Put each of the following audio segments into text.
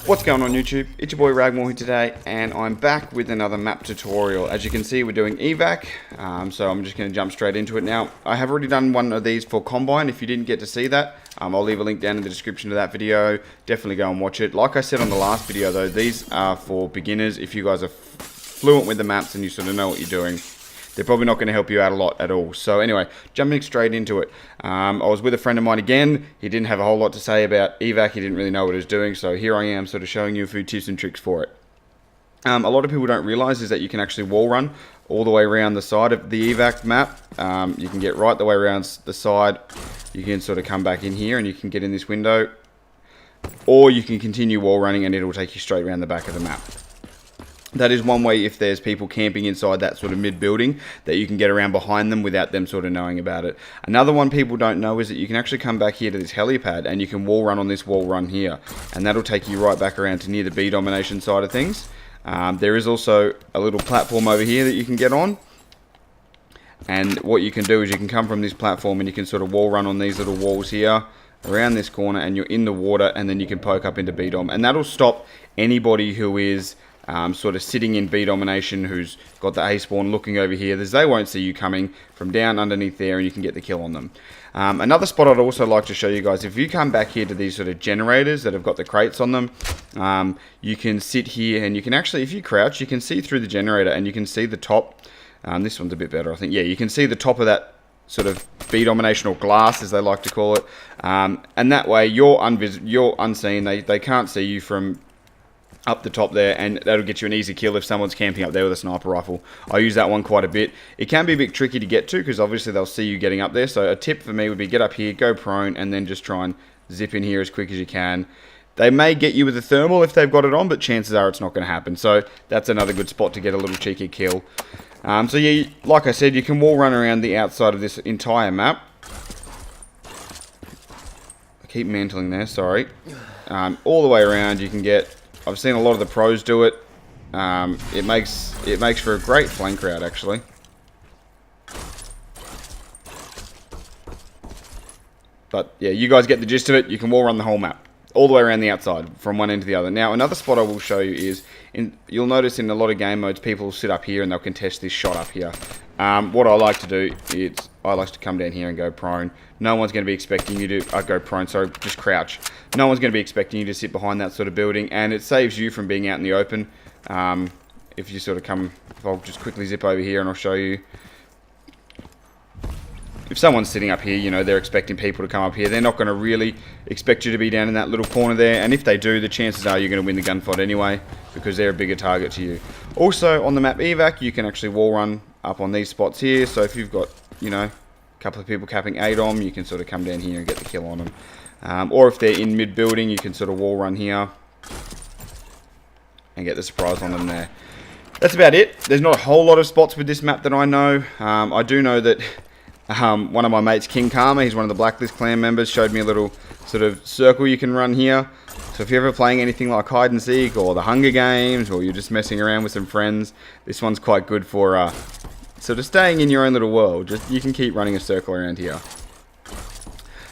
What's going on YouTube? It's your boy Ragmore here today, and I'm back with another map tutorial. As you can see, we're doing Evac, so I'm just going to jump straight into it now. I have already done one of these for Combine. If you didn't get to see that, I'll leave a link down in the description to that video. Definitely go and watch it. Like I said on the last video though, these are for beginners. If you guys are fluent with the maps and you sort of know what you're doing, they're probably not going to help you out a lot at all. So anyway, jumping straight into it. I was with a friend of mine again. He didn't have a whole lot to say about Evac. He didn't really know what he was doing. So here I am sort of showing you a few tips and tricks for it. A lot of people don't realize is that you can actually wall run all the way around the side of the Evac map. You can get right the way around the side. You can sort of come back in here and you can get in this window. Or you can continue wall running and it'll take you straight around the back of the map. That is one way if there's people camping inside that sort of mid-building that you can get around behind them without them sort of knowing about it. Another one people don't know is that you can actually come back here to this helipad and you can wall run on this wall run here. And that'll take you right back around to near the B domination side of things. There is also a little platform over here that you can get on. And what you can do is you can come from this platform and you can sort of wall run on these little walls here around this corner and you're in the water and then you can poke up into B dom. And that'll stop anybody who is sort of sitting in B domination who's got the A spawn looking over here. They won't see you coming from down underneath there and you can get the kill on them. Another spot I'd also like to show you guys, if you come back here to these sort of generators that have got the crates on them, you can sit here and you can actually, if you crouch, you can see through the generator and you can see the top. This one's a bit better, I think. Yeah, you can see the top of that sort of B domination or glass, as they like to call it. And that way you're unseen. They can't see you from up the top there, and that'll get you an easy kill if someone's camping up there with a sniper rifle. I use that one quite a bit. It can be a bit tricky to get to because obviously they'll see you getting up there. So a tip for me would be get up here, go prone, and then just try and zip in here as quick as you can. They may get you with a thermal if they've got it on, but chances are it's not going to happen. So that's another good spot to get a little cheeky kill. So yeah, like I said, you can wall run around the outside of this entire map. I keep mantling there, sorry. All the way around you can get. I've seen a lot of the pros do it. It makes for a great flank route, actually. But yeah, you guys get the gist of it. You can wall run the whole map, all the way around the outside, from one end to the other. Now, another spot I will show you is, you'll notice in a lot of game modes, people will sit up here and they'll contest this shot up here. What I like to do is, I like to come down here and go prone. No one's going to be expecting you to, go prone, sorry, just crouch. No one's going to be expecting you to sit behind that sort of building, and it saves you from being out in the open. If you sort of come, if I'll just quickly zip over here and I'll show you. If someone's sitting up here, you know, they're expecting people to come up here. They're not going to really expect you to be down in that little corner there. And if they do, the chances are you're going to win the gunfight anyway because they're a bigger target to you. Also, on the map Evac, you can actually wall run up on these spots here. So if you've got, you know, a couple of people capping ADOM, you can sort of come down here and get the kill on them. Or if they're in mid-building, you can sort of wall run here and get the surprise on them there. That's about it. There's not a whole lot of spots with this map that I know. I do know that one of my mates, King Karma, he's one of the Blacklist clan members, showed me a little sort of circle you can run here. So if you're ever playing anything like hide and seek or the Hunger Games, or you're just messing around with some friends, this one's quite good for sort of staying in your own little world. Just you can keep running a circle around here.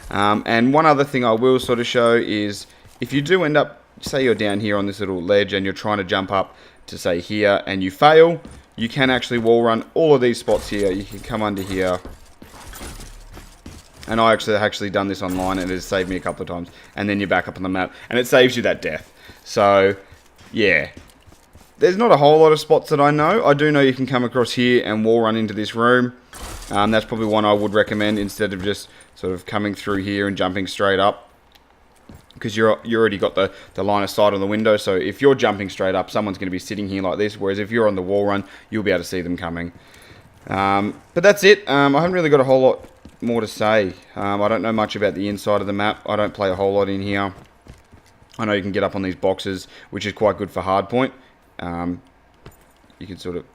And one other thing I will sort of show is if you do end up, say you're down here on this little ledge and you're trying to jump up to say here and you fail, you can actually wall run all of these spots here. You can come under here. And I actually done this online and it has saved me a couple of times. And then you're back up on the map. And it saves you that death. So, yeah. There's not a whole lot of spots that I know. I do know you can come across here and wall run into this room. That's probably one I would recommend instead of just sort of coming through here and jumping straight up. Because you already got the line of sight on the window. So if you're jumping straight up, someone's going to be sitting here like this. Whereas if you're on the wall run, you'll be able to see them coming. But that's it. I haven't really got a whole lot more to say. I don't know much about the inside of the map. I don't play a whole lot in here. I know you can get up on these boxes, which is quite good for hardpoint. You can sort of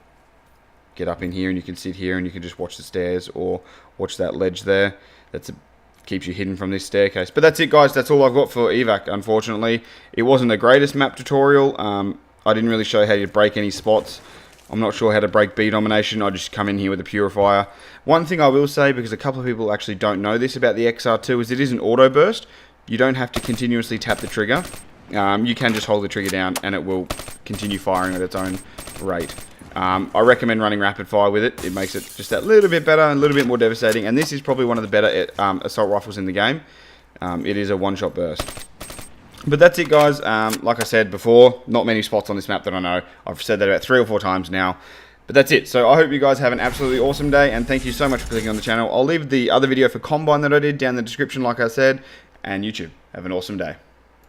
get up in here and you can sit here and you can just watch the stairs or watch that ledge there. Keeps you hidden from this staircase. But that's it, guys. That's all I've got for Evac, unfortunately. It wasn't the greatest map tutorial. I didn't really show how you break any spots. I'm not sure how to break B domination. I just come in here with a purifier. One thing I will say, because a couple of people actually don't know this about the XR2, is it is an auto burst. You don't have to continuously tap the trigger. you can just hold the trigger down and it will continue firing at its own rate. I recommend running rapid fire with it. It makes it just that little bit better and a little bit more devastating. And this is probably one of the better assault rifles in the game. It is a one-shot burst. But that's it, guys. Like I said before, not many spots on this map that I know. I've said that about 3 or 4 times now. But that's it. So I hope you guys have an absolutely awesome day. And thank you so much for clicking on the channel. I'll leave the other video for Combine that I did down in the description, like I said. And YouTube. Have an awesome day.